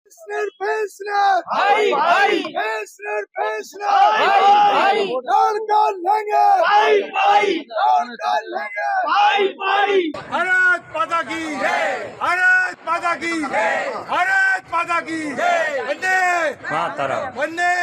Pensioner भाई भाई pensioner भाई लौट कर लेंगे भाई भाई लौट कर लेंगे भाई भाई भारत माता की भारत माता की भारत माता की वंदे वंदे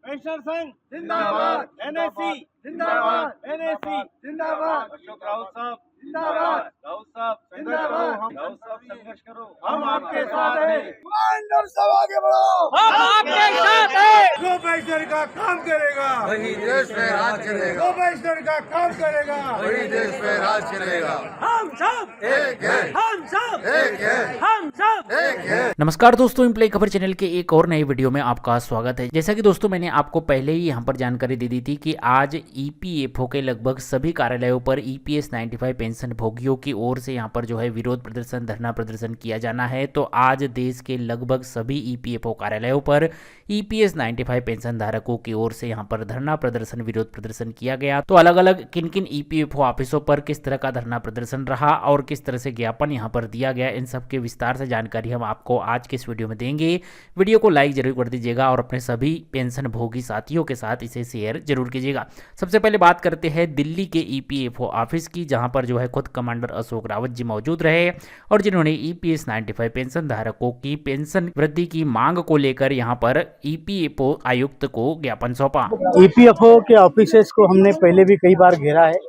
पेंशन संघ जिंदाबाद एनएससी जिंदाबाद एनएससी जिंदाबाद अशोक राउत साहब जिंदाबाद राउत साहब जिंदाबाद। राउत साहब संघर्ष करो हम आपके साथ हैं कमांडर सब आगे बढ़ो हम आपके साथ हैं जो पेंशनर का काम करेगा वही देश में राज चलेगा, जो पेंशनर का काम करेगा वही देश में राज चलेगा। हम सब एक है, हम सब एक है, हम सब एक है। नमस्कार दोस्तों, इम्प्ले खबर चैनल के एक और नई वीडियो में आपका स्वागत है। जैसा कि दोस्तों मैंने आपको पहले ही यहां पर जानकारी दे दी थी कि आज ईपीएफओ के लगभग सभी कार्यालयों पर ईपीएस 95 पेंशन भोगियों की ओर से यहां पर जो है विरोध प्रदर्शन, धरना प्रदर्शन किया जाना है। तो आज देश के लगभग सभी ईपीएफओ कार्यालयों पर ईपीएस 95 पेंशन धारकों की ओर से यहां पर धरना प्रदर्शन, विरोध प्रदर्शन किया गया। तो अलग अलग किन किन ईपीएफओ ऑफिसों पर किस तरह का धरना प्रदर्शन रहा और किस तरह से ज्ञापन यहां पर दिया गया, इन सब के विस्तार से जानकारी हम आपको आज के इस वीडियो में देंगे। वीडियो को लाइक जरूर कर दीजिएगा और अपने सभी पेंशन भोगी साथियों के साथ इसे शेयर जरूर कीजिएगा। सबसे पहले बात करते हैं दिल्ली के ईपीएफओ ऑफिस की, जहां पर जो है खुद कमांडर अशोक रावत जी मौजूद रहे और जिन्होंने ईपीएस 95 पेंशन धारकों की पेंशन वृद्धि की मांग को लेकर यहां पर ईपीएफओ आयुक्त को ज्ञापन सौंपा। ईपीएफओ के ऑफिसेस को हमने पहले भी कई बार घेरा है।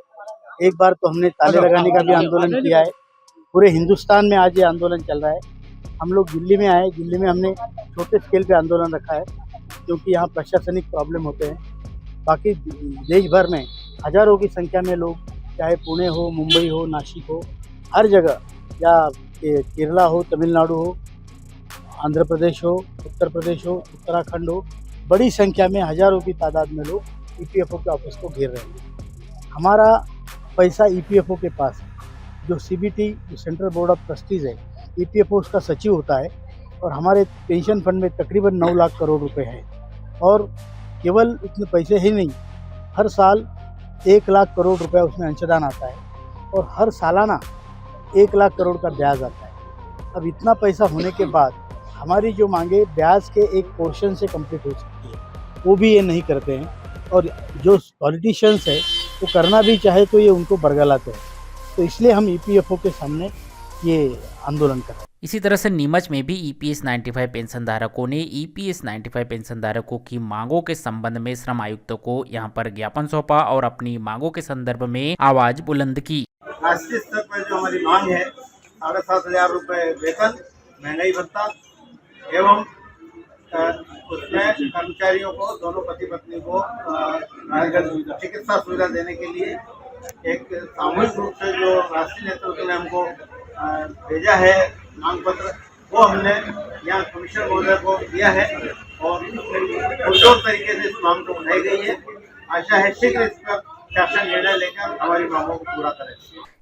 एक बार तो हमने ताले लगाने का भी आंदोलन किया है। पूरे हिंदुस्तान में आज ये आंदोलन चल रहा है। हम लोग दिल्ली में आए, दिल्ली में हमने छोटे स्केल पे आंदोलन रखा है क्योंकि यहाँ प्रशासनिक प्रॉब्लम होते हैं। बाकी देश भर में हजारों की संख्या में लोग, चाहे पुणे हो, मुंबई हो, नासिक हो, हर जगह, या केरला हो, तमिलनाडु हो, आंध्र प्रदेश हो, उत्तर प्रदेश हो, उत्तराखंड हो, बड़ी संख्या में हजारों की तादाद में लोग ईपीएफओ के ऑफिस को घेर रहे हैं। हमारा पैसा ईपीएफओ के पास है। जो सीबीटी, जो सेंट्रल बोर्ड ऑफ ट्रस्टीज़ है, ईपीएफओ उसका सचिव होता है और हमारे पेंशन फंड में तकरीबन 9 लाख करोड़ रुपए है। और केवल इतने पैसे ही नहीं, हर साल 1 लाख करोड़ रुपए उसमें अंशदान आता है और हर सालाना 1 लाख करोड़ का ब्याज आता है। अब इतना पैसा होने के बाद हमारी जो मांगे ब्याज के एक पोर्शन से कंप्लीट हो सकती है, वो भी ये नहीं करते हैं। और जो पॉलिटिशियंस है वो करना भी चाहे तो ये उनको बरगलाते हैं। तो इसलिए हम ईपीएफओ के सामने ये आंदोलन कर रहे हैं। इसी तरह से नीमच में भी ईपीएस 95 पेंशन धारकों ने ईपीएस 95 पेंशन धारकों की मांगों के संबंध में श्रम आयुक्त को यहां पर ज्ञापन सौंपा और अपनी मांगों के संदर्भ में आवाज बुलंद की। राष्ट्रीय स्तर पर जो हमारी मांग है 7,500 रुपये वेतन, महंगाई भत्ता एवं उसमें कर्मचारियों को, दोनों पति पत्नी को चिकित्सा सुविधा देने के लिए एक सामूहिक रूप से जो राष्ट्रीय नेतृत्व ने हमको भेजा है मांग पत्र, वो हमने यहाँ कमिश्नर महोदय को दिया है और पुरजोर तरीके से इस मांग को उठाई गई है। आशा है शीघ्र इस पर शासन निर्णय लेकर हमारी मांगों को पूरा करें।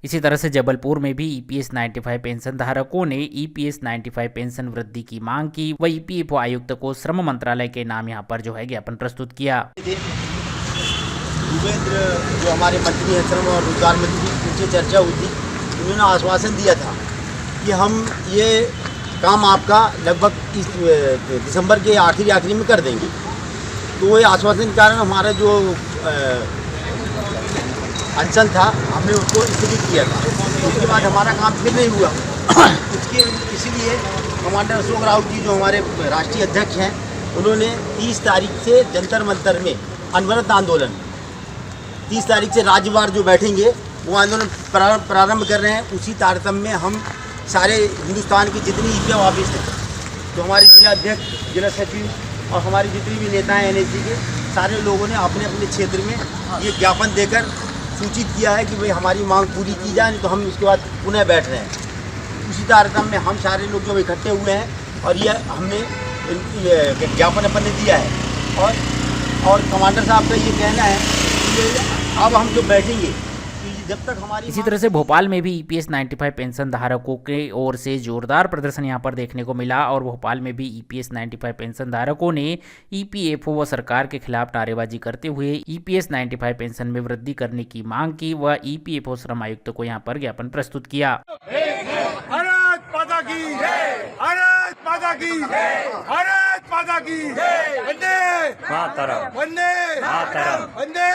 इसी तरह से जबलपुर में भी ईपीएस 95 पेंशन धारकों ने ईपीएस 95 पेंशन वृद्धि की मांग की व ईपीएफओ आयुक्त को श्रम मंत्रालय के नाम यहां पर जो है ज्ञापन प्रस्तुत किया। भूपेंद्र जो हमारे मंत्री हैं, श्रम और रोजगार मंत्री, उनसे चर्चा हुई थी। उन्होंने आश्वासन दिया था कि हम ये काम आपका लगभग इस दिसंबर के आखिरी में कर देंगे। तो ये आश्वासन के कारण हमारा जो अनशन था, हमने उसको स्थगित किया था। उसके बाद हमारा काम फिर नहीं हुआ। इसीलिए कमांडर अशोक रावत जी जो हमारे राष्ट्रीय अध्यक्ष हैं, उन्होंने 30 तारीख से जंतर मंतर में अनवरत आंदोलन, 30 तारीख से राज्यवार जो बैठेंगे वो आंदोलन प्रारंभ कर रहे हैं। उसी तारतम्य में हम सारे हिंदुस्तान के जितनी ईपीएफओ ऑफिस हैं, तो हमारे जिला अध्यक्ष, जिला सचिव और हमारे जितने भी नेता हैं एनएसजी के, सारे लोगों ने अपने अपने क्षेत्र में ये ज्ञापन देकर सूचित किया है कि भाई हमारी मांग पूरी की जाए, नहीं तो हम इसके बाद पुनः बैठ रहे हैं। उसी तारतम्य में हम सारे लोग जो इकट्ठे हुए हैं और ये हमने ज्ञापन अपन ने दिया है। और कमांडर साहब का ये कहना है कि अब हम जो बैठेंगे जब तक हमारी। इसी तरह से भोपाल में भी ईपीएस 95 पेंशन धारकों की ओर से जोरदार प्रदर्शन यहां पर देखने को मिला और भोपाल में भी ईपीएस 95 पेंशन धारकों ने ईपीएफओ व सरकार के खिलाफ नारेबाजी करते हुए ईपीएस 95 पेंशन में वृद्धि करने की मांग की व ईपीएफओ श्रम आयुक्त को यहां पर ज्ञापन प्रस्तुत किया। भारत माता की भारत माता की भारत माता की वंदे वंदे वंदे।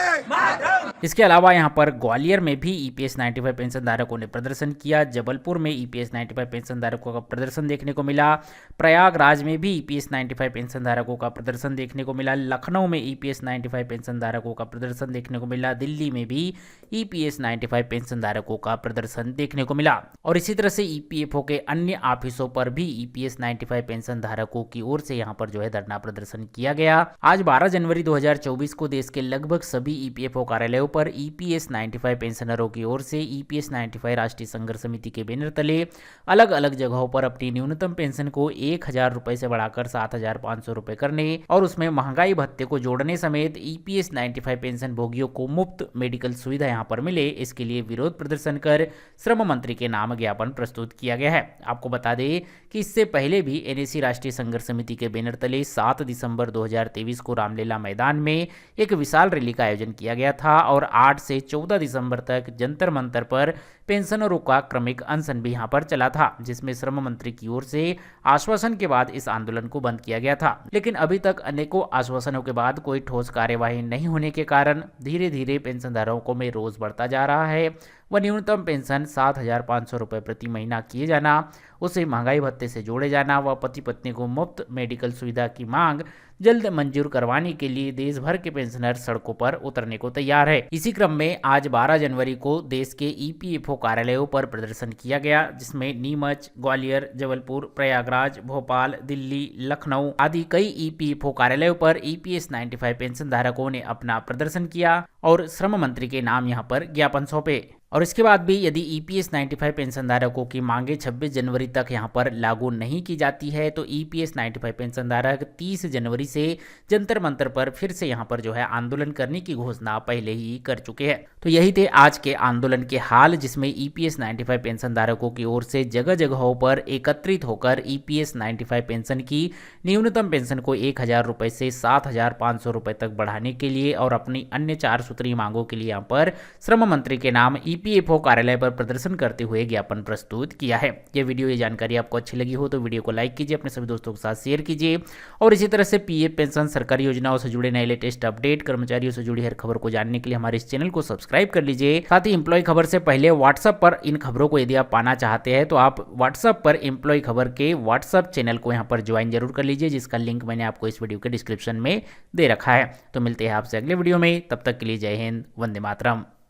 इसके अलावा यहाँ पर ग्वालियर में भी EPS 95 पेंशन धारकों ने प्रदर्शन किया। जबलपुर में EPS 95 पेंशन धारकों का प्रदर्शन देखने को मिला। प्रयागराज में भी EPS 95 पेंशन धारकों का प्रदर्शन देखने को मिला। लखनऊ में EPS 95 पेंशन धारकों का प्रदर्शन देखने को मिला। दिल्ली में भी EPS 95 पेंशन धारकों का प्रदर्शन देखने को मिला। और इसी तरह से EPFO के अन्य ऑफिसों पर भी EPS 95 पेंशन धारकों की ओर से यहाँ पर जो है धरना प्रदर्शन किया गया। आज 12 जनवरी 2024 को देश के लगभग सभी EPFO कार्यालयों पर EPS 95 पेंशनरों की ओर से EPS 95 राष्ट्रीय संघर्ष समिति के बैनर तले अलग अलग जगहों पर अपनी न्यूनतम पेंशन को 1000 रुपए से बढ़ाकर 7500 रुपए करने और उसमें महंगाई भत्ते को जोड़ने समेत EPS 95 पेंशन भोगियों को मुफ्त मेडिकल सुविधा यहाँ पर मिले, इसके लिए विरोध प्रदर्शन कर श्रम मंत्री के नाम ज्ञापन प्रस्तुत किया गया है। आपको बता दें कि इससे पहले भी NAC राष्ट्रीय संघर्ष समिति के बैनर तले 7 दिसंबर 2023 को रामलीला मैदान में एक विशाल रैली का आयोजन किया गया था और 8 से 14 दिसंबर तक जंतर मंतर पर पेंशनरों का क्रमिक अनशन भी यहाँ पर चला था, जिसमें श्रम मंत्री की ओर से आश्वासन के बाद इस आंदोलन को बंद किया गया था। लेकिन अभी तक अनेकों आश्वासनों के बाद कोई ठोस कार्यवाही नहीं होने के कारण धीरे धीरे पेंशनधारकों में रोष बढ़ता जा रहा है। वह न्यूनतम पेंशन 7500 रुपये प्रति महीना किए जाना, उसे महंगाई भत्ते से जोड़े जाना व पति पत्नी को मुफ्त मेडिकल सुविधा की मांग जल्द मंजूर करवाने के लिए देश भर के पेंशनर सड़कों पर उतरने को तैयार है। इसी क्रम में आज 12 जनवरी को देश के EPFO कार्यालयों पर प्रदर्शन किया गया, जिसमें नीमच, ग्वालियर, जबलपुर, प्रयागराज, भोपाल, दिल्ली, लखनऊ आदि कई EPFO कार्यालयों पर EPS 95 पेंशन धारकों ने अपना प्रदर्शन किया और श्रम मंत्री के नाम यहां पर ज्ञापन सौंपे। और इसके बाद भी यदि EPS 95 पेंशन धारकों की मांगे 26 जनवरी तक यहां पर लागू नहीं की जाती है तो EPS 95 पेंशन धारक 30 जनवरी से जंतर मंतर पर फिर से यहां पर जो है आंदोलन करने की घोषणा पहले ही कर चुके हैं। तो यही थे आज के आंदोलन के हाल, जिसमें EPS 95 पेंशन धारकों की ओर से जगह जगहों पर एकत्रित होकर EPS 95 पेंशन की न्यूनतम पेंशन को 1000 रुपए से 7500 रुपए तक बढ़ाने के लिए और अपनी अन्य 4 सूत्री मांगों के लिए यहाँ पर श्रम मंत्री के नाम EPFO कार्यालय पर प्रदर्शन करते हुए ज्ञापन प्रस्तुत किया है। ये वीडियो, ये जानकारी आपको अच्छी लगी हो तो वीडियो को लाइक कीजिए, अपने सभी दोस्तों के साथ शेयर कीजिए और इसी तरह से PF पेंशन, सरकारी योजनाओं से जुड़े नए लेटेस्ट अपडेट, कर्मचारियों से जुड़ी हर खबर को जानने के लिए हमारे इस चैनल को सब्सक्राइब कर लीजिए। साथ ही एम्प्लॉय खबर से पहले व्हाट्सएप पर इन खबरों को यदि आप पाना चाहते हैं तो आप व्हाट्सएप पर एम्प्लॉय खबर के व्हाट्सएप चैनल को यहाँ पर ज्वाइन जरूर कर लीजिए, जिसका लिंक मैंने आपको इस वीडियो के डिस्क्रिप्शन में दे रखा है। तो मिलते हैं आपसे अगले वीडियो में, तब तक के लिए जय हिंद, वंदे मातरम।